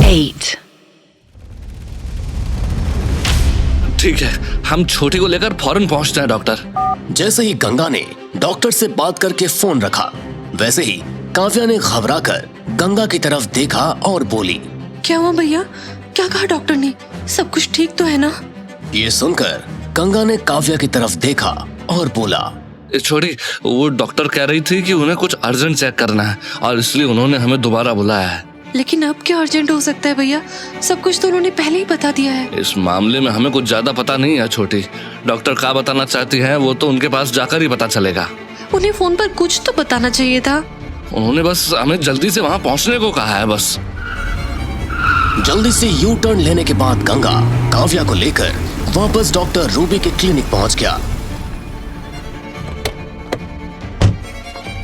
8. ठीक है, हम छोटी को लेकर फौरन पहुंचते हैं डॉक्टर। जैसे ही गंगा ने डॉक्टर से बात करके फोन रखा, वैसे ही काव्या ने घबराकर गंगा की तरफ देखा और बोली, क्या हुआ भैया? क्या कहा डॉक्टर ने? सब कुछ ठीक तो है ना? ये सुनकर गंगा ने काव्या की तरफ देखा और बोला, छोटी, वो डॉक्टर कह रही थी कि उन्हें कुछ अर्जेंट चेक करना है और इसलिए उन्होंने हमें दोबारा बुलाया है। लेकिन अब क्या अर्जेंट हो सकता है भैया? सब कुछ तो उन्होंने पहले ही बता दिया है। इस मामले में हमें कुछ ज्यादा पता नहीं है छोटी। डॉक्टर क्या बताना चाहती है वो तो उनके पास जाकर ही पता चलेगा। उन्हें फोन पर कुछ तो बताना चाहिए था। उन्होंने बस हमें जल्दी से वहाँ पहुँचने को कहा है बस। जल्दी से यू टर्न लेने के बाद गंगा काव्या को लेकर वापस डॉक्टर रूबी के क्लिनिक पहुंच गया,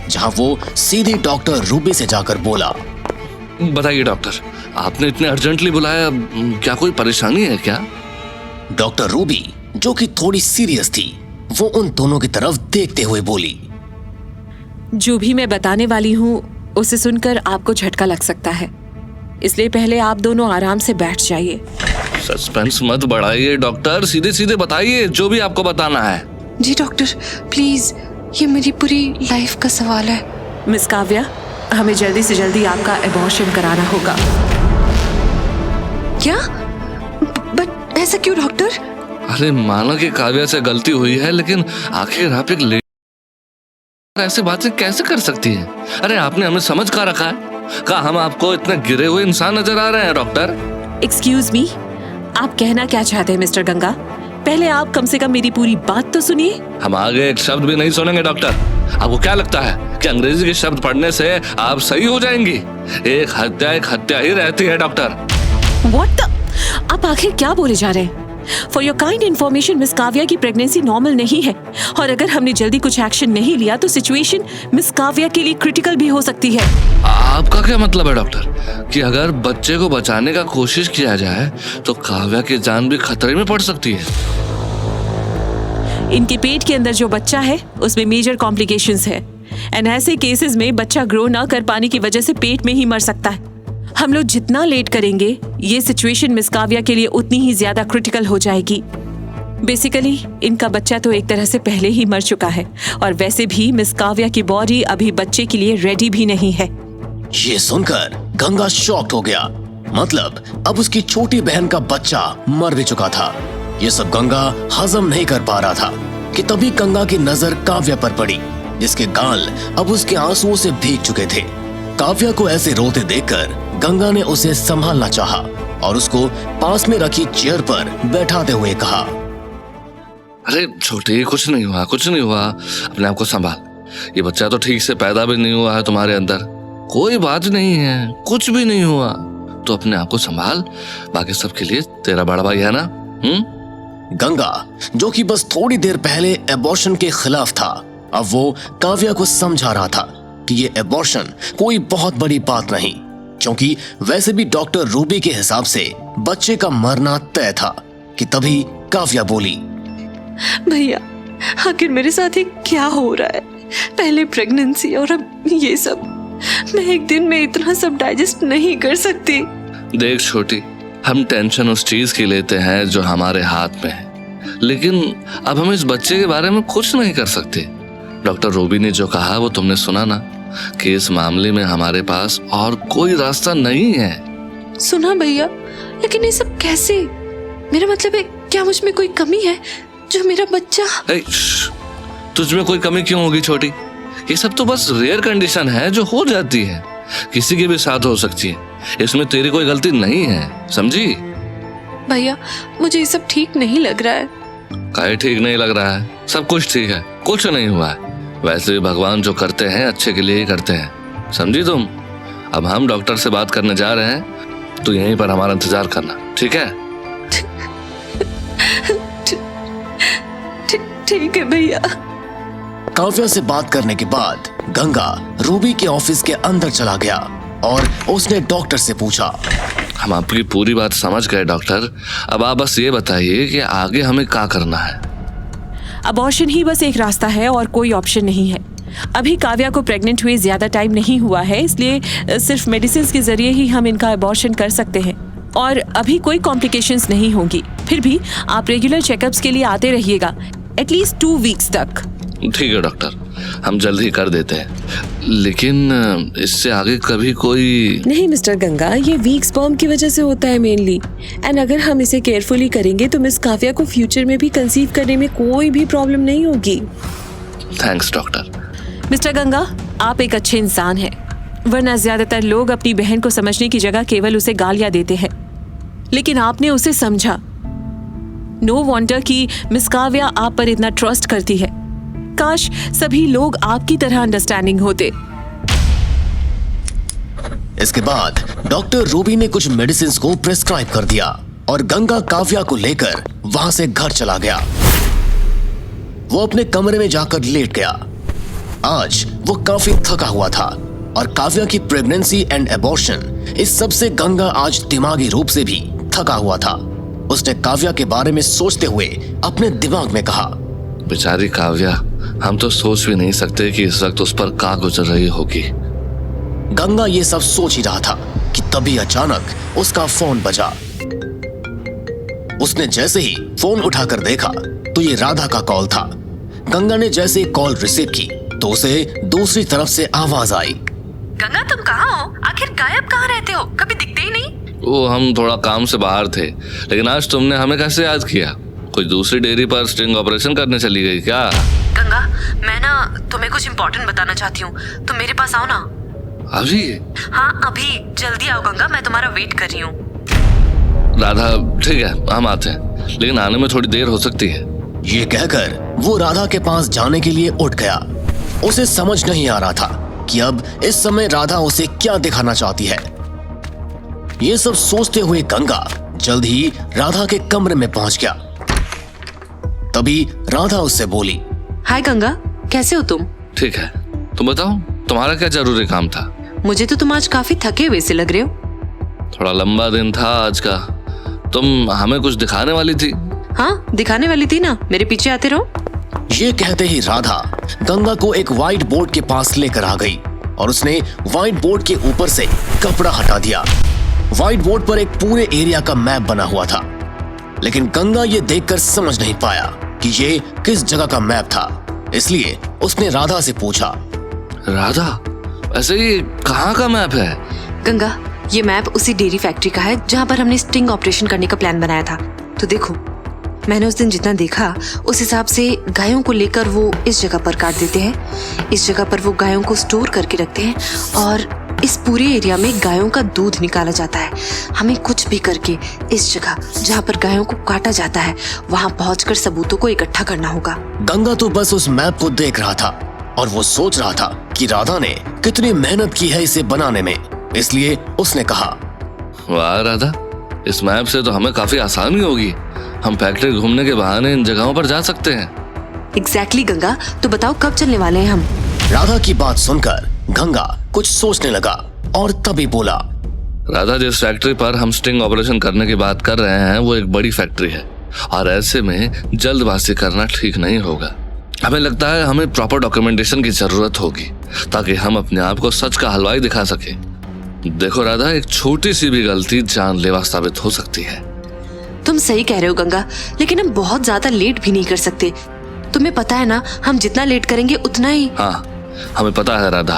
जहां वो सीधे डॉक्टर रूबी से जाकर बोला, बताइए डॉक्टर, आपने इतने अर्जेंटली बुलाया, क्या कोई परेशानी है क्या? डॉक्टर रूबी जो कि थोड़ी सीरियस थी, वो उन दोनों की तरफ देखते हुए बोली, जो भी मैं बताने वाली हूँ उसे सुनकर आपको झटका लग सकता है, इसलिए पहले आप दोनों आराम से बैठ जाइए। सस्पेंस मत बढ़ाइए डॉक्टर, सीधे सीधे बताइए जो भी आपको बताना है। जी डॉक्टर प्लीज, ये मेरी पूरी लाइफ का सवाल है। मिस काव्या, हमें जल्दी से जल्दी आपका एबॉर्शन कराना होगा। क्या? बट ऐसा क्यों डॉक्टर? अरे माना कि काव्या से गलती हुई है, लेकिन आखिर आप एक लेडी ऐसे बातें कैसे कर सकती हैं? अरे आपने हमें समझ कर रखा है? क्या हम आपको इतने गिरे हुए इंसान नजर आ रहे हैं डॉक्टर? एक्सक्यूज मी, आप कहना क्या चाहते हैं मिस्टर गंगा? पहले आप कम से कम मेरी पूरी बात तो सुनिए। हम आगे एक शब्द भी नहीं सुनेंगे डॉक्टर। आपको क्या लगता है कि अंग्रेजी के शब्द पढ़ने से आप सही हो जाएंगी? एक हत्या ही रहती है डॉक्टर। What the? आप आखिर क्या बोले जा रहे हैं? For your kind information, miss Kavya की प्रेगनेंसी नॉर्मल नहीं है और अगर हमने जल्दी कुछ एक्शन नहीं लिया तो सिचुएशन मिस काव्या के लिए क्रिटिकल भी हो सकती है। आपका क्या मतलब है डॉक्टर कि अगर बच्चे को बचाने का कोशिश किया जाए तो काव्या की जान भी खतरे में पड़ सकती है? इनके पेट के अंदर जो बच्चा है उसमें मेजर कॉम्प्लिकेशंस है एंड ऐसे केसेस में बच्चा ग्रो ना कर पाने की वजह से पेट में ही मर सकता है। हम लोग जितना लेट करेंगे ये सिचुएशन मिस काव्या के लिए उतनी ही ज्यादा क्रिटिकल हो जाएगी। बेसिकली इनका बच्चा तो एक तरह से पहले ही मर चुका है और वैसे भी मिस काव्या की बॉडी अभी बच्चे के लिए रेडी भी नहीं है। ये सुनकर गंगा शॉक्ड हो गया। मतलब अब उसकी छोटी बहन का बच्चा मर भी चुका था। ये सब गंगा हजम नहीं कर पा रहा था कि तभी गंगा की नजर काव्या पर पड़ी, जिसके गाल अब उसके आंसुओं से भीग चुके थे। काव्या को ऐसे रोते देखकर गंगा ने उसे संभालना चाहा और उसको पास में रखी चेयर पर बैठाते हुए कहा, अरे छोटे, कुछ नहीं हुआ, कुछ नहीं हुआ, अपने आप को संभाल। ये बच्चा तो ठीक से पैदा भी नहीं हुआ है तुम्हारे अंदर, कोई बात नहीं है, कुछ भी नहीं हुआ, तो अपने आप को संभाल। बाकी सबके लिए तेरा बड़ा भाई है ना। गंगा जो कि बस थोड़ी देर पहले एबॉर्शन के खिलाफ था, अब वो काव्या को समझा रहा था कि ये एबॉर्शन कोई बहुत बड़ी बात नहीं, क्योंकि वैसे भी डॉक्टर रूबी के हिसाब से बच्चे का मरना तय था। कि तभी काव्या बोली, भैया आखिर मेरे साथ ये क्या हो रहा है? पहले प्रेगनेंसी और अब ये सब। मैं एक दिन में इतना सब डाइजेस्ट नहीं कर सकती। देख छोटी, हम टेंशन उस चीज की लेते हैं जो हमारे हाथ में है, लेकिन अब हम इस बच्चे के बारे में कुछ नहीं कर सकते। डॉक्टर रूबी ने जो कहा वो तुमने सुना ना, कि इस मामले में हमारे पास और कोई रास्ता नहीं है। सुना भैया, लेकिन ये सब कैसे? मेरा मतलब है, क्या मुझ में कोई कमी है जो मेरा बच्चा? तुझ में कोई कमी क्यों होगी छोटी? ये सब तो बस रेयर कंडीशन है जो हो जाती है, किसी के भी साथ हो सकती है, इसमें तेरी कोई गलती नहीं है, समझी? भैया मुझे ये सब ठीक नहीं लग रहा है। काहे ठीक नहीं लग रहा है? सब कुछ ठीक है, कुछ नहीं हुआ है। वैसे भी भगवान जो करते हैं अच्छे के लिए ही करते हैं, समझी तुम? अब हम डॉक्टर से बात करने जा रहे हैं, तो यहीं पर हमारा इंतजार करना, ठीक है? ठीक है भैया। काव्या से बात करने के बाद गंगा रूबी के ऑफिस के अंदर चला गया और उसने डॉक्टर से पूछा, हम आपकी पूरी बात समझ गए डॉक्टर, अब आप बस ये बताइए कि आगे हमें क्या करना है? अबॉर्शन ही बस एक रास्ता है और कोई ऑप्शन नहीं है। अभी काव्या को प्रेग्नेंट हुए ज्यादा टाइम नहीं हुआ है, इसलिए सिर्फ मेडिसिन के जरिए ही हम इनका अबॉर्शन कर सकते हैं और अभी कोई कॉम्प्लिकेशंस नहीं होंगी। फिर भी आप रेगुलर चेकअप्स के लिए आते रहिएगा, एटलीस्ट 2 वीक्स तक। ठीक है डॉक्टर, हम जल्द ही कर देते हैं, लेकिन इससे आगे कभी कोई... नहीं मिस्टर गंगा, ये वीक स्पर्म की वजह से होता है मेनली, एंड अगर हम इसे केयरफुली करेंगे तो मिस काव्या को फ्यूचर में भी कंसीव करने में कोई भी प्रॉब्लम नहीं होगी। Thanks doctor. मिस्टर गंगा, आप एक अच्छे इंसान हैं, वरना ज्यादातर लोग अपनी बहन को समझने की जगह केवल उसे गालियां देते हैं, लेकिन आपने उसे समझा। नो वंडर कि मिस काव्या आप पर इतना ट्रस्ट करती है। काश सभी लोग आपकी तरह अंडरस्टैंडिंग होते। इसके बाद डॉक्टर रूबी ने कुछ मेडिसिन को प्रिस्क्राइब कर दिया और गंगा काव्या को लेकर वहां से घर चला गया। वो अपने कमरे में जाकर लेट गया। आज वो काफी थका हुआ था और काव्या की प्रेगनेंसी एंड एबॉर्शन, इस सब से गंगा आज दिमागी रूप से भी थका हुआ था। उसने काव्या के बारे में सोचते हुए अपने दिमाग में कहा, बेचारी काव्या, हम तो सोच भी नहीं सकते कि इस वक्त उस पर क्या गुजर रही होगी। गंगा ये सब सोच ही रहा था कि तभी अचानक उसका फोन बजा। उसने जैसे ही फोन उठाकर देखा तो ये राधा का कॉल था। गंगा ने जैसे ही कॉल रिसीव की तो उसे दूसरी तरफ से आवाज आई, गंगा तुम कहाँ हो? आखिर गायब कहाँ रहते हो? कभी दिखते ही नहीं। वो हम थोड़ा काम से बाहर थे, लेकिन आज तुमने हमें कैसे याद किया? कोई दूसरी डेयरी पर स्टिंग ऑपरेशन करने चली गई क्या? गंगा, मैं ना तुम्हें कुछ इम्पोर्टेंट बताना चाहती हूँ, तुम मेरे पास आओ ना। अभी? हाँ अभी, जल्दी आओ गंगा, मैं तुम्हारा वेट कर रही हूँ। राधा, ठीक है हम आते हैं, लेकिन आने में थोड़ी देर हो सकती है। ये कहकर वो राधा के पास जाने के लिए उठ गया। उसे समझ नहीं आ रहा था कि अब इस समय राधा उसे क्या दिखाना चाहती है। ये सब सोचते हुए गंगा जल्द ही राधा के कमरे में पहुंच गया। तभी राधा उससे बोली, हाय गंगा, कैसे हो तुम? ठीक है, तुम बताओ तुम्हारा क्या जरूरी काम था? मुझे तो तुम आज काफी थके हुए से लग रहे हो। थोड़ा लंबा दिन था आज का। तुम हमें कुछ दिखाने वाली थी? हाँ दिखाने वाली थी ना, मेरे पीछे आते रहो। ये कहते ही राधा गंगा को एक व्हाइट बोर्ड के पास लेकर आ गई और उसने व्हाइट बोर्ड के ऊपर से कपड़ा हटा दिया। व्हाइट बोर्ड पर एक पूरे एरिया का मैप बना हुआ था, लेकिन गंगा ये देखकर समझ नहीं पाया कि ये किस जगह का मैप था। इसलिए उसने राधा से पूछा, राधा, ऐसे ही कहाँ का मैप है? गंगा, ये मैप उसी डेयरी फैक्ट्री का है जहाँ पर हमने स्टिंग ऑपरेशन करने का प्लान बनाया था। तो देखो, मैंने उस दिन जितना देखा उस हिसाब से गायों को लेकर वो इस जगह पर काट देते हैं। इस जगह पर वो गायों को स्टोर करके रखते हैं और इस पूरे एरिया में गायों का दूध निकाला जाता है। हमें कुछ भी करके इस जगह जहाँ पर गायों को काटा जाता है वहाँ पहुंचकर सबूतों को इकट्ठा करना होगा। गंगा तो बस उस मैप को देख रहा था और वो सोच रहा था कि राधा ने कितनी मेहनत की है इसे बनाने में। इसलिए उसने कहा, वाह राधा, इस मैप से तो हमें काफी आसानी होगी। हम फैक्ट्री घूमने के बहाने इन जगहों पर जा सकते हैं। एग्जैक्टली गंगा, तो बताओ कब चलने वाले हैं हम? राधा की बात सुनकर गंगा कुछ सोचने लगा और तभी बोला, राधा, जिस फैक्ट्री पर हम स्टिंग ऑपरेशन करने की बात कर रहे हैं वो एक बड़ी फैक्ट्री है और ऐसे में जल्दबाजी करना ठीक नहीं होगा। हमें लगता है हमें प्रॉपर डॉक्यूमेंटेशन की जरूरत होगी ताकि हम अपने आप को सच का हलवाई दिखा सके। देखो राधा, एक छोटी सी भी गलती जानलेवा साबित हो सकती है। तुम सही कह रहे हो गंगा, लेकिन हम बहुत ज्यादा लेट भी नहीं कर सकते। तुम्हें पता है ना, हम जितना लेट करेंगे उतना ही। हाँ, हमें पता है राधा,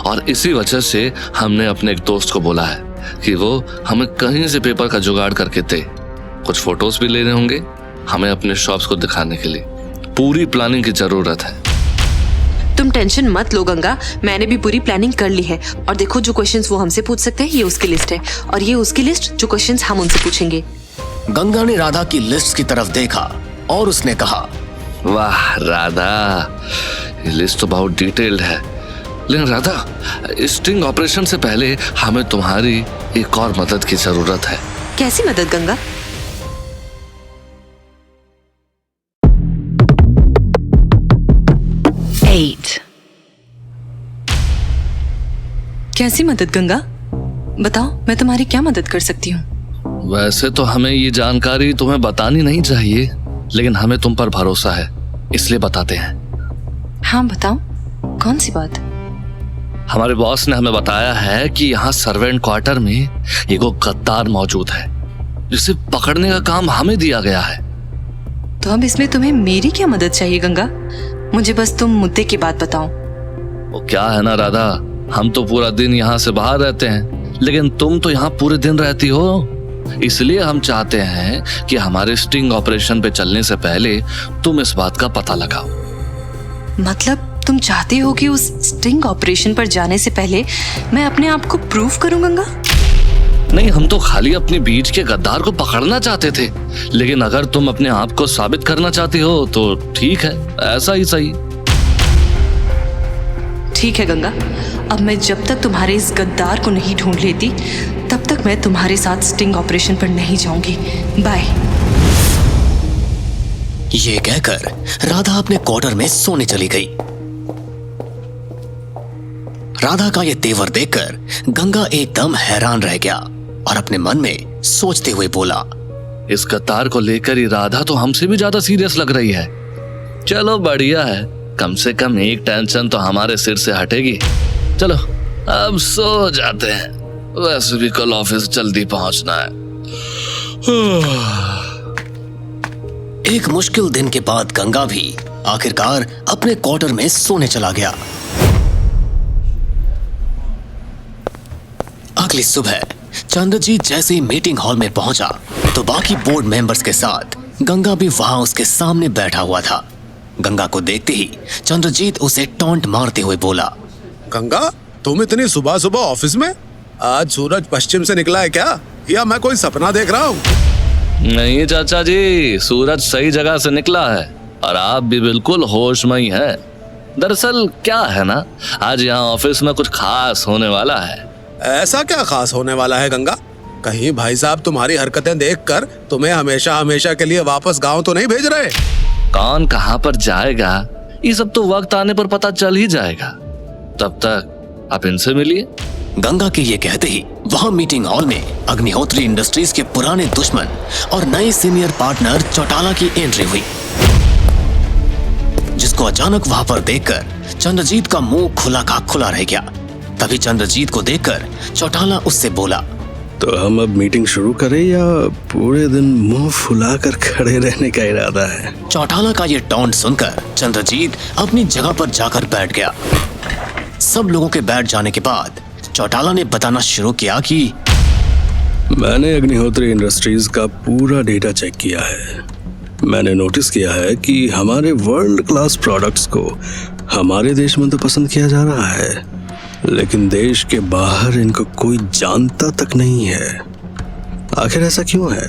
और इसी वजह से हमने अपने एक दोस्त को बोला है कि वो हमें कहीं से पेपर का जुगाड़ करके दे। कुछ फोटोज भी लेने होंगे हमें अपने शॉप्स को दिखाने के लिए। पूरी प्लानिंग की जरूरत है। तुम टेंशन मत लो गंगा, मैंने भी पूरी प्लानिंग कर ली है। और देखो, जो क्वेश्चंस वो हमसे पूछ सकते हैं ये उसकी लिस्ट है और ये उसकी लिस्ट जो क्वेश्चंस हम उनसे पूछेंगे। गंगा ने राधा की लिस्ट की तरफ देखा और उसने कहा, वाह राधा, ये लिस्ट तो बहुत डिटेल्ड है। लेकिन राधा, स्टिंग ऑपरेशन से पहले हमें तुम्हारी एक और मदद की जरूरत है। कैसी मदद गंगा? कैसी मदद गंगा? बताओ, मैं तुम्हारी क्या मदद कर सकती हूँ? वैसे तो हमें ये जानकारी तुम्हें बतानी नहीं चाहिए, लेकिन हमें तुम पर भरोसा है इसलिए बताते हैं। हाँ बताओ। कौन सी बात? हमारे बॉस ने हमें बताया है कि यहाँ सर्वेंट क्वार्टर में एक गद्दार मौजूद है जिसे पकड़ने का काम हमें दिया गया है। तो अब इसमें तुम्हें मेरी क्या मदद चाहिए गंगा? मुझे बस तुम मुद्दे की बात बताओ। वो क्या है ना राधा, हम तो पूरा दिन यहाँ से बाहर रहते हैं, लेकिन तुम तो यहाँ पूरे दिन रहती हो। इसलिए हम चाहते हैं कि हमारे स्टिंग ऑपरेशन पे चलने से पहले तुम इस बात का पता लगाओ। मतलब तुम चाहते हो कि उस स्टिंग ऑपरेशन पर जाने से पहले मैं अपने आप को प्रूव करूं गंगा? नहीं, हम तो खाली अपने बीच के गद्दार को पकड़ना चाहते थे, लेकिन अगर तुम अपने आप को साबित करना चाहती हो तो ठीक है, ऐसा ही सही। ठीक है गंगा, अब मैं जब तक तुम्हारे इस गद्दार को नहीं ढूंढ लेती तब तक मैं तुम्हारे साथ स्टिंग ऑपरेशन पर नहीं जाऊंगी। बाय। ये कहकर राधा अपने क्वार्टर में सोने चली गई। राधा का ये तेवर देखकर गंगा एकदम हैरान रह गया और अपने मन में सोचते हुए बोला, इस गद्दार को लेकर ही राधा तो हमसे भी ज्यादा सीरियस लग रही है। चलो बढ़िया है, कम से कम एक टेंशन तो हमारे सिर से हटेगी। चलो अब सो जाते हैं, वैसे भी कल ऑफिस जल्दी पहुंचना है। एक मुश्किल दिन के बाद गंगा भी आखिरकार अपने क्वार्टर में सोने चला गया। अगली सुबह चंद्रजीत जैसे ही मीटिंग हॉल में पहुंचा तो बाकी बोर्ड मेंबर्स के साथ गंगा भी वहां उसके सामने बैठा हुआ था। गंगा को देखते ही चंद्रजीत उसे टॉन्ट मारते हुए बोला, गंगा, तुम इतनी सुबह सुबह ऑफिस में? आज सूरज पश्चिम से निकला है क्या, या मैं कोई सपना देख रहा हूँ? नहीं चाचा जी, सूरज सही जगह से निकला है और आप भी बिल्कुल होश में ही हैं। दरअसल क्या है ना, आज यहाँ ऑफिस में कुछ खास होने वाला है। ऐसा क्या खास होने वाला है गंगा? कहीं भाई साहब तुम्हारी हरकतें देखकर तुम्हें हमेशा हमेशा के लिए वापस गांव तो नहीं भेज रहे? कौन कहाँ पर जाएगा ये सब तो वक्त आने पर पता चल ही जाएगा, तब तक आप इनसे मिलिए। गंगा के ये कहते ही वहां मीटिंग हॉल में अग्निहोत्री इंडस्ट्रीज के पुराने दुश्मन और नए सीनियर पार्टनर चौटाला की एंट्री हुई, जिसको अचानक वहां पर देखकर चंद्रजीत का मुंह खुला का खुला रह गया। तभी चंद्रजीत को देखकर चौटाला उससे बोला, तो हम अब मीटिंग शुरू करें या पूरे दिन मुंह फुलाकर खड़े रहने का इरादा है? चौटाला का ये टॉन्ट सुनकर चंद्रजीत अपनी जगह पर जाकर बैठ गया। सब लोगों के बैठ जाने के बाद चौटाला ने बताना शुरू किया कि मैंने अग्निहोत्री इंडस्ट्रीज का पूरा डेटा चेक किया है। मैंने नोटिस किया है कि हमारे वर्ल्ड क्लास प्रोडक्ट्स को हमारे देश में तो पसंद किया जा रहा है, लेकिन देश के बाहर इनको कोई जानता तक नहीं है। आखिर ऐसा क्यों है?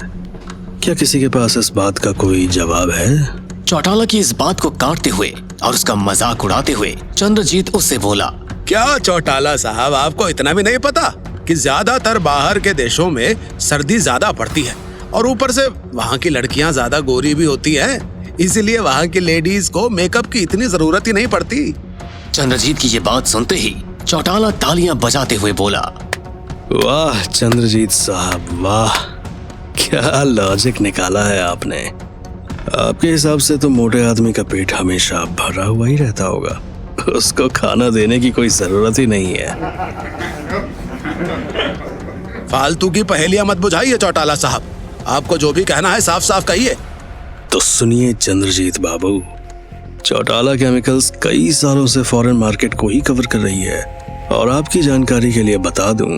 क्या किसी के पास इस बात का कोई जवाब है? चौटाला की इस बात को काटते हुए और उसका मजाक उड़ाते हुए चंद्रजीत उससे बोला, क्या चौटाला साहब, आपको इतना भी नहीं पता कि ज्यादातर बाहर के देशों में सर्दी ज्यादा पड़ती है और ऊपर से वहाँ की लड़कियाँ ज्यादा गोरी भी होती हैं, इसीलिए वहाँ की लेडीज को मेकअप की इतनी जरूरत ही नहीं पड़ती। चंद्रजीत की ये बात सुनते ही चौटाला तालियां बजाते हुए बोला, वाह चंद्रजीत साहब, वाह, क्या लॉजिक निकाला है आपने। आपके हिसाब से तो मोटे आदमी का पेट हमेशा भरा हुआ ही रहता होगा, उसको खाना देने की कोई जरूरत ही नहीं है। फालतू की पहेलियां मत बुझाइए चौटाला साहब, आपको जो भी कहना है साफ साफ कहिए। तो सुनिए चंद्रजीत बाबू, चौटाला केमिकल्स कई सालों से फॉरेन मार्केट को ही कवर कर रही है और आपकी जानकारी के लिए बता दूं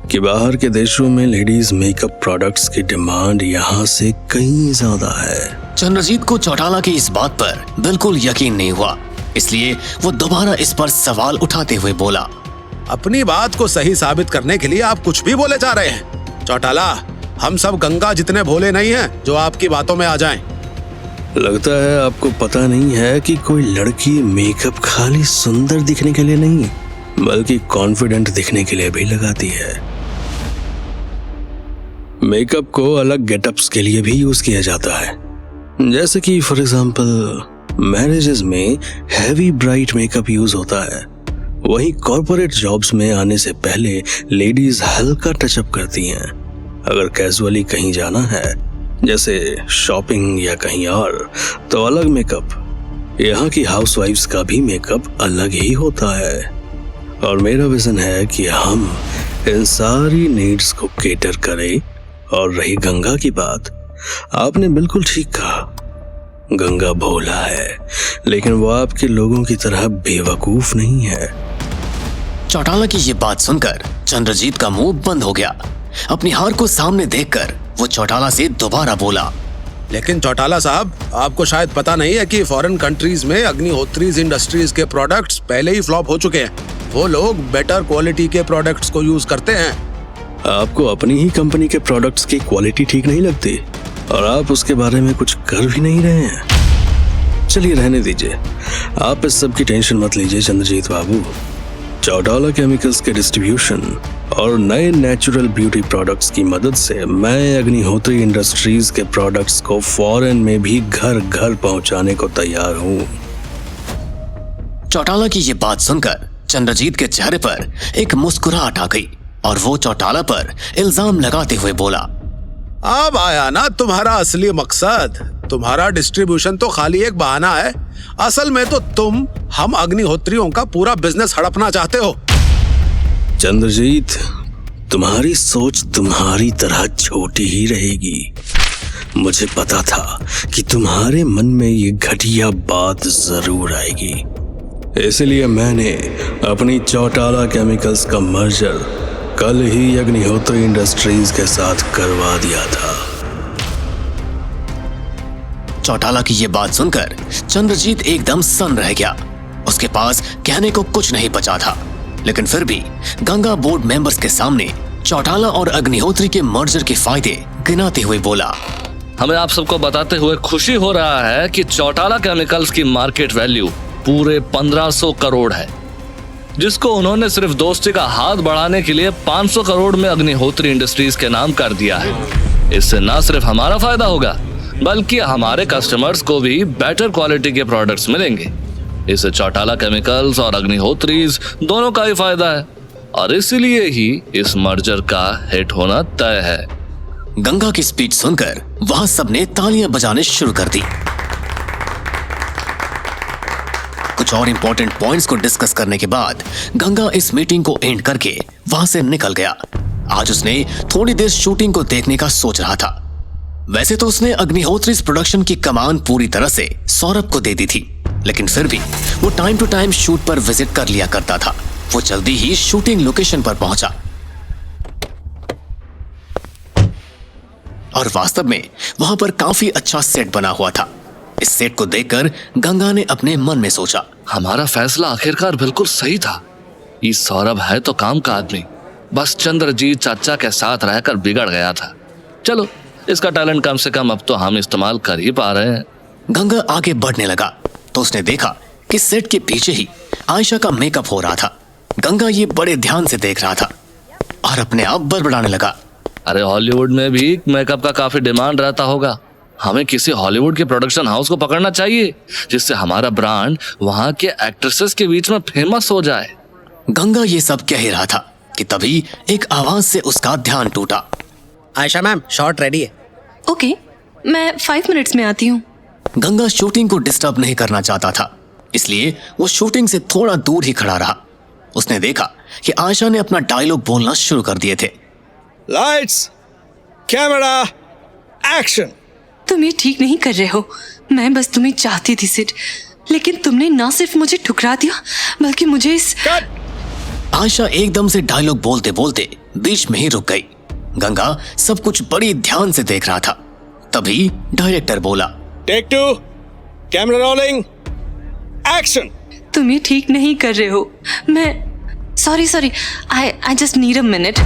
कि बाहर के देशों में लेडीज मेकअप प्रोडक्ट्स की डिमांड यहाँ से कहीं ज्यादा है। चंद्रजीत को चौटाला की इस बात पर बिल्कुल यकीन नहीं हुआ, इसलिए वो दोबारा इस पर सवाल उठाते हुए बोला, अपनी बात को सही साबित करने के लिए आप कुछ भी बोले जा रहे हैं। चौटाला, हम सब गंगा जितने भोले नहीं हैं जो आपकी बातों में आ जाएं। लगता है आपको पता नहीं है कि कोई लड़की मेकअप खाली सुंदर दिखने के लिए नहीं बल्कि कॉन्फिडेंट दिखने के लिए भी लगाती है। मेकअप को अलग गेटअप्स के लिए भी यूज किया जाता है, जैसे कि फॉर एग्जांपल मैरिजेस में हैवी ब्राइट मेकअप यूज होता है, वहीं कॉर्पोरेट जॉब्स में आने से पहले लेडीज हल्का टचअप करती हैं। अगर कैजुअली कहीं जाना है जैसे शॉपिंग या कहीं और, तो अलग मेकअप, यहाँ की हाउसवाइफ्स का भी मेकअप अलग ही होता है और मेरा विजन है कि हम इन सारी नीड्स को केटर करें। और रही गंगा की बात, आपने बिल्कुल ठीक कहा, गंगा भोला है लेकिन वो आपके लोगों की तरह बेवकूफ नहीं है। चौटाला की ये बात सुनकर चंद्रजीत का मुंह बंद हो गया। अपनी हार को सामने देखकर वो चौटाला से दोबारा बोला, लेकिन चौटाला साहब, आपको शायद पता नहीं है कि फॉरेन कंट्रीज में अग्निहोत्रीज इंडस्ट्रीज के प्रोडक्ट्स पहले ही फ्लॉप हो चुके हैं। वो लोग बेटर क्वालिटी के प्रोडक्ट्स को यूज करते हैं। आपको अपनी ही कंपनी के प्रोडक्ट्स की क्वालिटी ठीक नहीं लगती और आप उसके बारे में कुछ कर भी नहीं रहे हैं। चलिए रहने दीजिए, आप इस सब की टेंशन मत लीजिए चंद्रजीत बाबू। चौटाला केमिकल्स के डिस्ट्रीब्यूशन और नए नेचुरल ब्यूटी प्रोडक्ट्स की मदद से मैं अग्निहोत्री इंडस्ट्रीज के प्रोडक्ट्स को फॉरेन में भी घर घर पहुंचाने को तैयार हूं। चौटाला की ये बात सुनकर चंद्रजीत के चेहरे पर एक मुस्कुराहट आ गई और वो चौटाला पर इल्जाम लगाते हुए बोला, अब आया ना तुम्हारा असली मकसद। तुम्हारा डिस्ट्रीब्यूशन तो खाली एक बहाना है, असल में तो तुम हम अग्निहोत्रियों का पूरा बिजनेस हड़पना चाहते हो। चंद्रजीत, तुम्हारी सोच तुम्हारी तरह छोटी ही रहेगी। मुझे पता था कि तुम्हारे मन में ये घटिया बात जरूर आएगी, इसलिए मैंने अपनी चौटाला केमिकल्स का मर्जर कल ही अग्निहोत्री इंडस्ट्रीज के साथ करवा दिया था। चौटाला की ये बात सुनकर चंद्रजीत एकदम सन्न रह गया। उसके पास कहने को कुछ नहीं बचा था, लेकिन फिर भी गंगा बोर्ड मेंबर्स के सामने चौटाला और अग्निहोत्री के मर्जर के फायदे गिनाते हुए बोला, हमें आप सबको बताते हुए खुशी हो रहा है कि चौटाला केमिकल्स की मार्केट वैल्यू पूरे 1500 करोड़ है, जिसको उन्होंने सिर्फ दोस्ती का हाथ बढ़ाने के लिए 500 करोड़ में अग्निहोत्री इंडस्ट्रीज के नाम कर दिया है। इससे न सिर्फ हमारा फायदा होगा बल्कि हमारे कस्टमर्स को भी बेटर क्वालिटी के प्रोडक्ट्स मिलेंगे। इससे चौटाला केमिकल्स और अग्निहोत्रीज दोनों का ही फायदा है और इसीलिए ही इस मर्जर का हिट होना तय है। गंगा की स्पीच सुनकर वहां सबने तालियां बजाने शुरू कर दी। कुछ और इंपॉर्टेंट पॉइंट्स को डिस्कस करने के बाद गंगा इस मीटिंग को एंड करके वहां से निकल गया। आज उसने थोड़ी देर शूटिंग को देखने का सोच रहा था। वैसे तो उसने अग्निहोत्रीज प्रोडक्शन की कमान पूरी तरह से सौरभ को दे दी थी, लेकिन फिर भी वो टाइम टू टाइम शूट पर विजिट कर लिया करता था। वो जल्दी ही शूटिंग लोकेशन पर पहुंचा और वास्तव में वहां पर काफी अच्छा सेट बना हुआ था। इस सेट को देखकर गंगा ने अपने मन में सोचा, हमारा फैसला आखिरकार बिल्कुल सही था। ये सौरभ है तो काम का आदमी, बस चंद्रजीत चाचा के साथ रहकर बिगड़ गया था। चलो, इसका टैलेंट कम से कम अब तो हम इस्तेमाल कर ही पा रहे हैं। गंगा आगे बढ़ने लगा तो उसने देखा कि सेट के पीछे ही आयशा का मेकअप हो रहा था। गंगा ये बड़े ध्यान से देख रहा था और अपने आप बड़बड़ाने लगा, अरे हॉलीवुड में भी मेकअप का काफी डिमांड रहता होगा। हमें किसी हॉलीवुड के प्रोडक्शन हाउस को पकड़ना चाहिए जिससे हमारा ब्रांड वहां के एक्ट्रेसेस के बीच में फेमस हो जाए। गंगा ये सब कह ही रहा था कि तभी एक आवाज से उसका ध्यान टूटा। आयशा मैम, शॉट रेडी है। ओके, मैं 5 मिनट्स में आती हूँ। गंगा शूटिंग को डिस्टर्ब नहीं करना चाहता था, इसलिए वो शूटिंग से थोड़ा दूर ही खड़ा रहा। उसने देखा कि आयशा ने अपना डायलॉग बोलना शुरू कर दिए थे। Lights, camera, action. तुम ये ठीक नहीं कर रहे हो। मैं बस तुम्हें चाहती थी सिड, लेकिन तुमने ना सिर्फ मुझे ठुकरा दिया बल्कि मुझे इस आयशा एकदम से डायलॉग बोलते बोलते बीच में ही रुक गई। गंगा सब कुछ बड़ी ध्यान से देख रहा था। तभी डायरेक्टर बोला, टेक 2, कैमरा रोलिंग, एक्शन। तुम ये ठीक नहीं कर रहे हो। मैं sorry I just need a minute.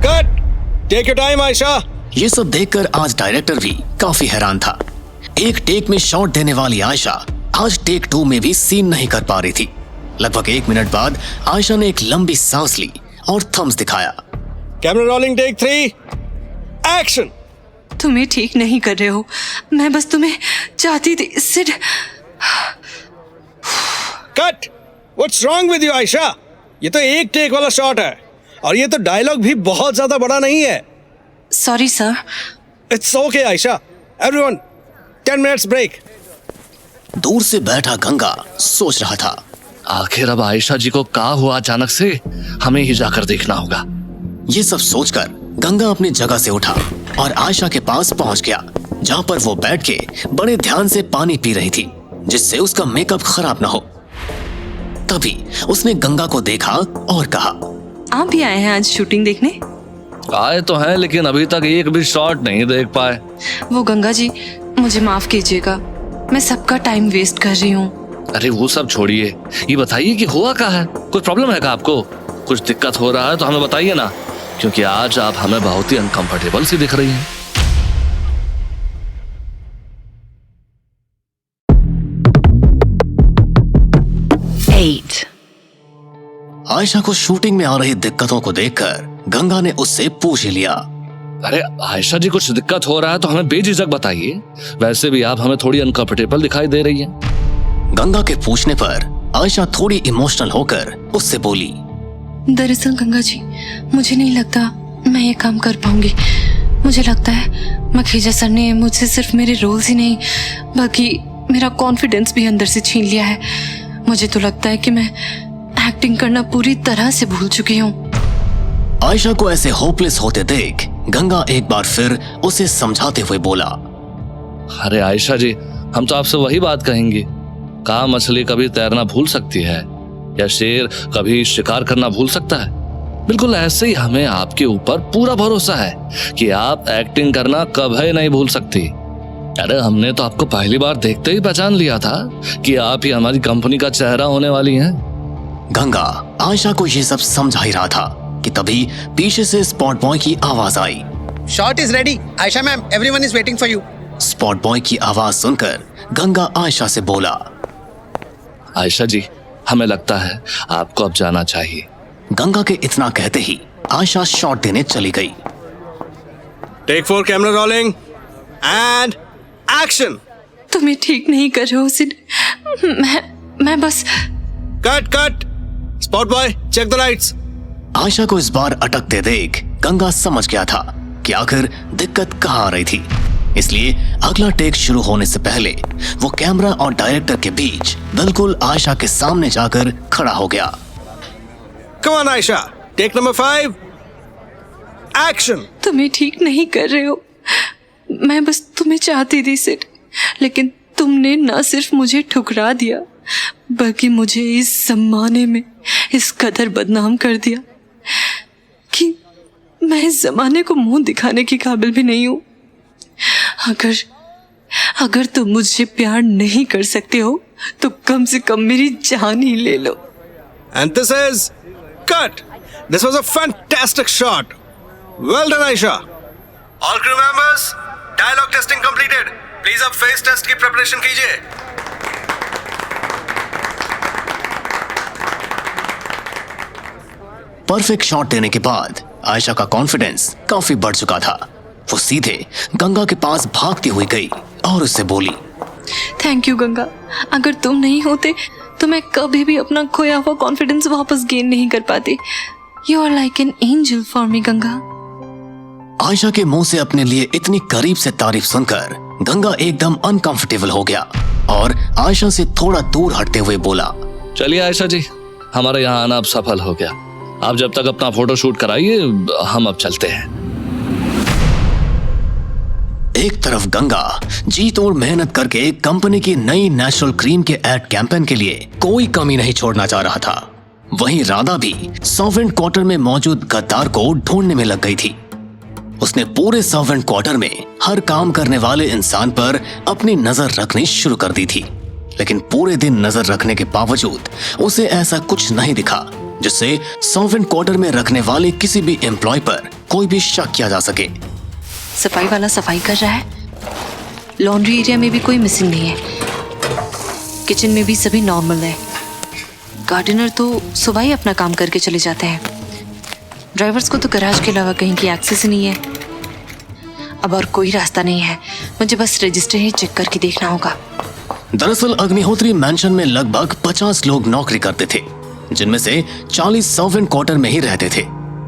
Cut, take your time Ayesha. ये सब देखकर आज डायरेक्टर भी काफी हैरान था। एक टेक में शॉट देने वाली आयशा आज टेक 2 में भी सीन नहीं कर पा रही थी। लगभग 1 मिनट बाद आयशा ने एक लंबी सांस ली और थम्स दिखाया। Camera rolling, take 3, action. तुम ये ठीक नहीं कर रहे हो। मैं बस तुम्हें चाहती थी Sid. Cut, what's wrong with you Ayesha? ये तो एक टेक वाला शॉट है और ये तो डायलॉग भी बहुत ज्यादा बड़ा नहीं है। Sorry sir. It's okay Ayesha. Everyone, 10 minutes break. दूर से बैठा गंगा सोच रहा था। आखिर अब आयशा जी को क्या हुआ अचानक से, हमें ही जाकर देखना होगा। ये सब सोचकर गंगा अपनी जगह से उठा और आयशा के पास पहुंच गया, जहां पर वो बैठ के बड़े ध्यान से पानी पी रही थी, जिससे उसका मेकअप खराब ना हो। तभी उसने गंगा को देखा और कहा, आप भी आए हैं आज शूटिंग देखने? आए तो हैं, लेकिन अभी तक एक भी शॉट नहीं देख पाए। वो गंगा जी, मुझे माफ कीजिएगा, मैं सबका टाइम वेस्ट कर रही हूँ। अरे वो सब छोड़िए, ये बताइए कि हुआ क्या है, कुछ प्रॉब्लम है क्या आपको? कुछ दिक्कत हो रहा है तो हमें बताइए ना, क्योंकि आज आप हमें बहुत ही अनकंफर्टेबल सी दिख रही हैं। आयशा को शूटिंग में आ रही दिक्कतों को देखकर गंगा ने उससे पूछ लिया। अरे आयशा जी, कुछ दिक्कत हो रहा है तो हमें बेझिझक बताइए, वैसे भी आप हमें थोड़ी अनकंफर्टेबल दिखाई दे रही हैं। गंगा के पूछने पर आयशा थोड़ी इमोशनल होकर उससे बोली, दरअसल गंगा जी, मुझे नहीं लगता मैं ये काम कर पाऊंगी। मुझे लगता है मखीजा सर ने मुझसे सिर्फ मेरे रोल्स ही नहीं बल्कि मेरा कॉन्फिडेंस भी अंदर से छीन लिया है। मुझे तो लगता है कि मैं एक्टिंग करना पूरी तरह से भूल चुकी हूँ। आयशा को ऐसे होपलेस होते देख गंगा एक बार फिर उसे समझाते हुए बोला, अरे आयशा जी, हम तो आपसे वही बात कहेंगे, कहाँ मछली कभी तैरना भूल सकती है या शेर कभी शिकार करना भूल सकता है? बिल्कुल ऐसे ही हमें आपके ऊपर पूरा भरोसा है कि आप एक्टिंग करना कभी नहीं भूल सकती। अरे हमने तो आपको पहली बार देखते ही पहचान लिया था कि आप ही हमारी कंपनी का चेहरा होने वाली हैं। गंगा आयशा को ये सब समझा ही रहा था कि तभी पीछे से स्पॉट बॉय की आवाज आई। Shot is ready Ayesha ma'am, everyone is waiting for you. Spot boy की आवाज सुनकर गंगा आयशा से बोला, आयशा जी, हमें लगता है आपको अब जाना चाहिए। गंगा के इतना कहते ही आयशा शॉट देने चली गई। Take 4 camera rolling and action. तुम्हें ठीक नहीं कर रहे हो सिड। मैं बस cut. Spot boy, check the lights. Ayesha को इस बार अटकते देख गंगा समझ गया था कि आखिर दिक्कत कहाँ आ रही थी, इसलिए अगला टेक शुरू होने से पहले वो कैमरा और डायरेक्टर के बीच बिल्कुल आयशा के सामने जाकर खड़ा हो गया। Come on Ayesha, take number 5 action. तुम्हें ठीक नहीं कर रहे हो। मैं बस तुम्हें चाहती थी सिड, लेकिन तुमने ना सिर्फ मुझे ठुकरा दिया बल्कि मुझे इस जमाने में इस कदर बदनाम कर दिया कि मैं इस जमाने को मुंह दिखाने की काबिल भी नहीं हूं। अगर तुम मुझसे प्यार नहीं कर सकते हो तो कम से कम मेरी जान ही ले लो। And this is cut. This was a fantastic shot. Well done, Aisha. All crew members, dialogue testing completed. Please अब face test की preparation कीजिए। परफेक्ट शॉट देने के बाद आयशा का कॉन्फिडेंस काफी बढ़ चुका था। वो सीधे गंगा के पास भागती हुई गई और उससे बोली, थैंक यू गंगा। अगर तुम नहीं होते तो मैं कभी भी अपना खोया हुआ कॉन्फिडेंस वापस गेन नहीं कर पाती। You are like an angel for me Ganga. Ayesha के मुंह से अपने लिए इतनी करीब से तारीफ सुनकर गंगा एकदम अनकंफर्टेबल हो गया और आयशा से थोड़ा दूर हटते हुए बोला, चलिए आयशा जी, हमारे यहाँ आना अब सफल हो गया। आप जब तक अपना फोटो शूट कराइए, हम अब चलते हैं। एक तरफ गंगा जी तोड़ मेहनत करके कंपनी की नई नेचुरल क्रीम के एड कैंपेन के लिए कोई कमी नहीं छोड़ना चाह रहा था, वहीं राधा भी सर्वेंट क्वार्टर में मौजूद गद्दार को ढूंढने में लग गई थी। उसने पूरे सर्वेंट क्वार्टर में हर काम करने वाले इंसान पर अपनी नजर रखनी शुरू कर दी थी, लेकिन पूरे दिन नजर रखने के बावजूद उसे ऐसा कुछ नहीं दिखा जिससे सर्वेंट क्वार्टर में रखने वाले किसी भी एम्प्लॉय पर कोई भी शक किया जा सके। सफाई वाला सफाई कर रहा है, लॉन्ड्री एरिया में भी कोई मिसिंग नहीं है, किचन में भी सभी नॉर्मल है, गार्डनर तो सुबह ही अपना काम करके चले जाते हैं, ड्राइवर्स को तो गैराज के अलावा कहीं की एक्सेस ही नहीं है। अब और कोई रास्ता नहीं है, मुझे बस रजिस्टर ही चेक करके देखना होगा। दरअसल अग्निहोत्री मैंशन में लगभग 50 लोग नौकरी करते थे, जिनमें से 40 सर्वेंट क्वार्टर में ही रहते थे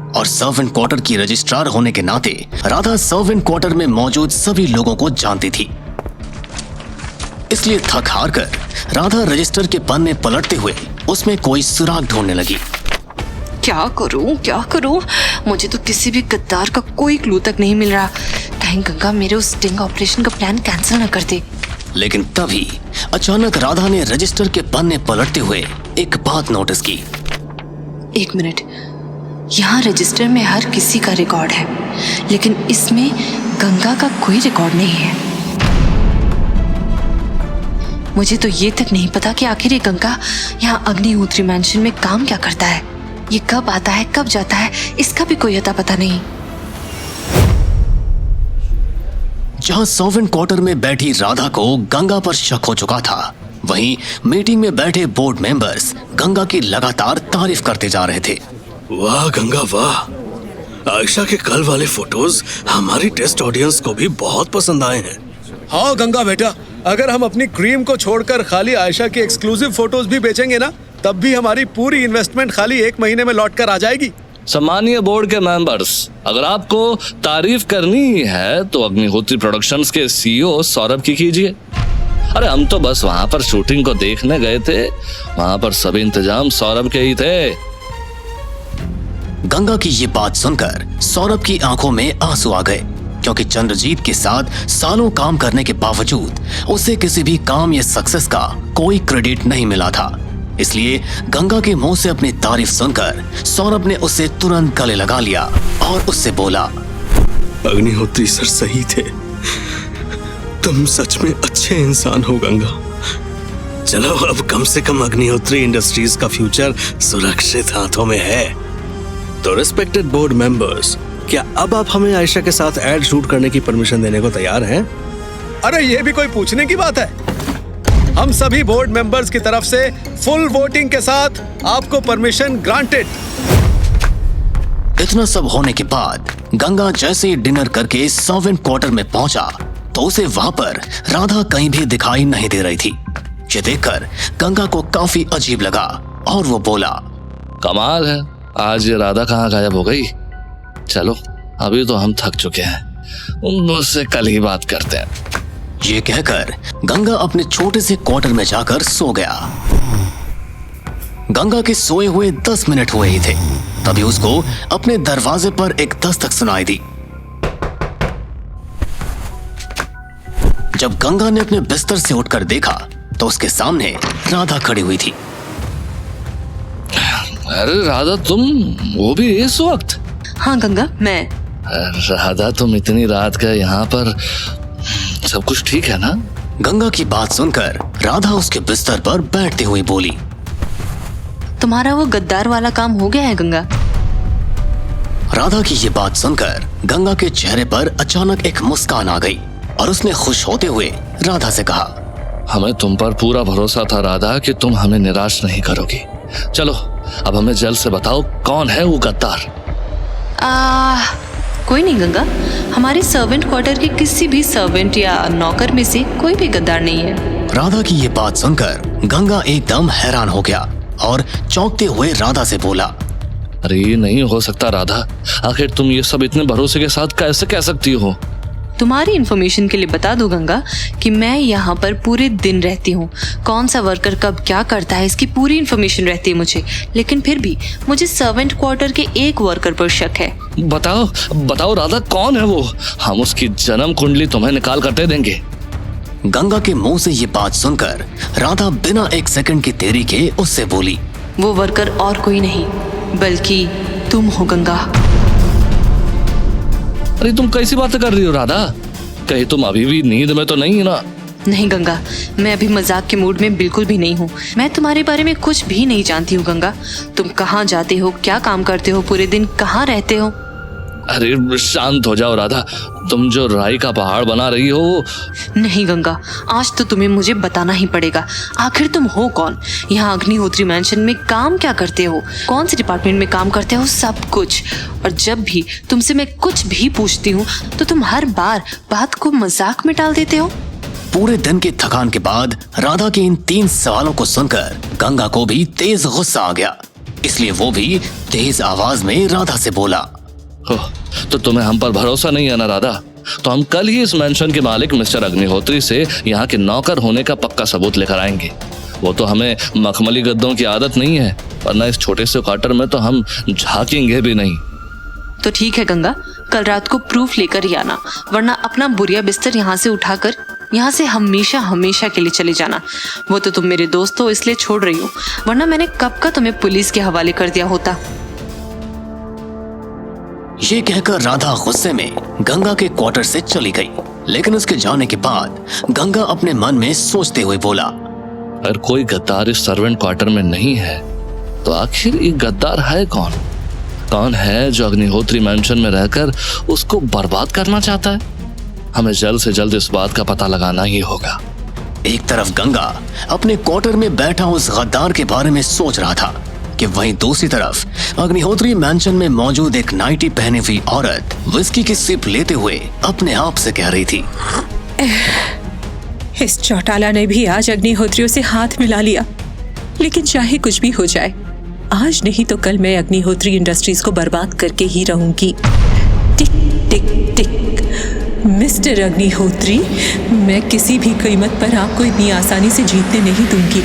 और सर्वेंट क्वार्टर की रजिस्ट्रार होने के नाते राधा सर्वेंट क्वार्टर में मौजूद सभी लोगों को जानती थी। इसलिए थक हार कर राधा रजिस्टर के पन्ने पलटते हुए उसमें कोई सुराग ढूंढने लगी। क्या करूं? मुझे तो किसी भी गद्दार का कोई क्लू तक नहीं मिल रहा। कहीं गंगा मेरे उस स्टिंग ऑपरेशन का प्लान कैंसिल न कर दे। लेकिन तभी अचानक राधा ने रजिस्टर के पन्ने पलटते हुए एक बात नोटिस की। 1 मिनट, यहाँ रजिस्टर में हर किसी का रिकॉर्ड है, लेकिन इसमें गंगा का कोई रिकॉर्ड नहीं है। मुझे तो ये तक नहीं पता कि आखिर ये गंगा यहाँ अग्निहोत्री मैंशन में काम क्या करता है। ये कब आता है, कब जाता है, इसका भी कोई अता पता नहीं। जहां सर्वेंट क्वार्टर में बैठी राधा को गंगा पर शक हो चुका था, वहीं मीटिंग में बैठे बोर्ड मेंबर्स गंगा की लगातार तारीफ करते जा रहे थे। वाह गंगा वाह, आयशा के कल वाले फोटोज हमारी टेस्ट ऑडियंस को भी बहुत पसंद आए हैं। हाँ गंगा बेटा, अगर हम अपनी क्रीम को छोड़कर खाली आयशा की एक्सक्लूसिव फोटोज भी बेचेंगे ना, तब भी हमारी पूरी इन्वेस्टमेंट खाली 1 महीने में लौट कर आ जाएगी। सम्मानीय बोर्ड के मेंबर्स, अगर आपको तारीफ करनी ही है तो अग्निहोत्री प्रोडक्शंस के सीईओ सौरभ की कीजिए। अरे हम तो बस वहां पर शूटिंग को देखने गए थे, वहां पर सभी इंतजाम सौरभ के ही थे। गंगा की ये बात सुनकर सौरभ की आंखों में आंसू आ गए, क्योंकि चंद्रजीत के साथ सालों काम करने के बावजूद उसे किसी भी काम या सक्सेस का कोई क्रेडिट नहीं मिला था। इसलिए गंगा के मुंह से अपनी तारीफ सुनकर सौरभ ने उसे तुरंत गले लगा लिया और उससे बोला, अग्निहोत्री सर सही थे, तुम सच में अच्छे इंसान हो गंगा। चलो अब कम से कम अग्निहोत्री इंडस्ट्रीज का फ्यूचर सुरक्षित हाथों में है। तो रिस्पेक्टेड बोर्ड मेंबर्स, क्या अब आप हमें आयशा के साथ एड शूट करने की परमिशन देने को तैयार हैं? अरे ये भी कोई पूछने की बात है। हम सभी बोर्ड मेंबर्स की तरफ से फुल वोटिंग के साथ आपको परमिशन ग्रांटेड। इतना सब होने के बाद गंगा जैसे ही डिनर करके सर्वेंट क्वार्टर में पहुंचा तो उसे वहां पर राधा कहीं भी दिखाई नहीं दे रही थी। ये देखकर गंगा को काफी अजीब लगा और वो बोला, कमाल है, आज ये राधा कहाँ गायब हो गई। चलो अभी तो हम थक चुके हैं, मुझसे कल ही बात करते हैं। ये कहकर गंगा अपने छोटे से क्वार्टर में जाकर सो गया। गंगा के सोए हुए 10 मिनट हुए ही थे, तभी उसको अपने दरवाजे पर एक दस्तक सुनाई दी। जब गंगा ने अपने बिस्तर से उठकर देखा तो उसके सामने राधा खड़ी हुई थी। अरे राधा, तुम वो भी इस वक्त? हाँ गंगा, मैं। राधा, तुम इतनी रात का यहाँ पर, सब कुछ ठीक है ना? गंगा की बात सुनकर राधा उसके बिस्तर पर बैठती हुई बोली, तुम्हारा वो गद्दार वाला काम हो गया है गंगा। राधा की ये बात सुनकर गंगा के चेहरे पर अचानक एक मुस्कान आ गई और उसने खुश होते हुए राधा से कहा, हमें तुम पर पूरा भरोसा था राधा कि तुम हमें निराश नहीं करोगी। चलो अब हमें जल्द से बताओ, कौन है वो गद्दार? कोई नहीं गंगा, हमारे सर्वेंट क्वार्टर के किसी भी सर्वेंट या नौकर में से कोई भी गद्दार नहीं है। राधा की ये बात सुनकर गंगा एकदम हैरान हो गया और चौंकते हुए राधा से बोला, अरे ये नहीं हो सकता राधा, आखिर तुम ये सब इतने भरोसे के साथ कैसे कह सकती हो? तुम्हारी इन्फॉर्मेशन के लिए बता दो गंगा कि मैं यहाँ पर पूरे दिन रहती हूँ। कौन सा वर्कर कब क्या करता है इसकी पूरी इन्फॉर्मेशन रहती है मुझे, लेकिन फिर भी मुझे सर्वेंट क्वार्टर के एक वर्कर पर शक है। बताओ बताओ राधा, कौन है वो? हम उसकी जन्म कुंडली तुम्हें निकाल कर दे देंगे। गंगा के मुंह से ये बात सुनकर राधा बिना एक सेकंड की देरी के उससे बोली, वो वर्कर और कोई नहीं बल्कि तुम हो गंगा। अरे तुम कैसी बातें कर रही हो राधा? कहीं तुम अभी भी नींद में तो नहीं है ना? नहीं गंगा, मैं अभी मजाक के मूड में बिल्कुल भी नहीं हूँ। मैं तुम्हारे बारे में कुछ भी नहीं जानती हूँ गंगा। तुम कहाँ जाते हो, क्या काम करते हो, पूरे दिन कहाँ रहते हो? अरे शांत हो जाओ राधा, तुम जो राई का पहाड़ बना रही हो। नहीं गंगा, आज तो तुम्हें मुझे बताना ही पड़ेगा। आखिर तुम हो कौन? यहाँ अग्निहोत्री मैंशन में काम क्या करते हो, कौन से डिपार्टमेंट में काम करते हो, सब कुछ। और जब भी तुमसे मैं कुछ भी पूछती हूँ तो तुम हर बार बात को मजाक में टाल देते हो। पूरे दिन की थकान के बाद राधा के इन 3 सवालों को सुनकर गंगा को भी तेज गुस्सा आ गया, इसलिए वो भी तेज आवाज में राधा से बोला, तो तुम्हें हम पर भरोसा नहीं है ना राधा? तो हम कल ही इस मेंशन के मालिक मिस्टर अग्निहोत्री से यहाँ के नौकर होने का पक्का सबूत लेकर आएंगे। वो तो हमें मखमली गद्दों की आदत नहीं है, वरना इस छोटे से क्वार्टर में तो हम झांकेंगे भी नहीं। तो ठीक है गंगा, कल रात को प्रूफ लेकर ही आना, वरना अपना बुरिया बिस्तर यहाँ से उठाकर यहाँ से हमेशा हमेशा के लिए चले जाना। वो तो तुम मेरे दोस्त हो इसलिए छोड़ रही हो, वरना मैंने कब का तुम्हें पुलिस के हवाले कर दिया होता। ये कहकर राधा गुस्से में गंगा के क्वार्टर से चली गई। लेकिन उसके जाने के बाद गंगा अपने मन में सोचते हुए बोला, अगर कोई गद्दार इस सर्वेंट क्वार्टर में नहीं है तो आखिर ये गद्दार है कौन? कौन है जो अग्निहोत्री मेंशन में रहकर उसको बर्बाद करना चाहता है? हमें जल्द से जल्द इस बात का पता लगाना ही होगा। एक तरफ गंगा अपने क्वार्टर में बैठा उस गद्दार के बारे में सोच रहा था कि वहीं दूसरी तरफ अग्निहोत्री मैंशन में मौजूद एक नाइटी पहनी हुई औरत विस्की की सिप लेते हुए अपने आप से कह रही थी, इस चौटाला ने भी आज अग्निहोत्रियों से हाथ मिला लिया। लेकिन चाहे कुछ भी हो जाए, आज नहीं तो कल मैं अग्निहोत्री इंडस्ट्रीज को बर्बाद करके ही रहूंगी। टिक टिक टिक। मिस्टर अग्निहोत्री, मैं किसी भी कीमत पर आपको इतनी आसानी से जीतने नहीं दूंगी।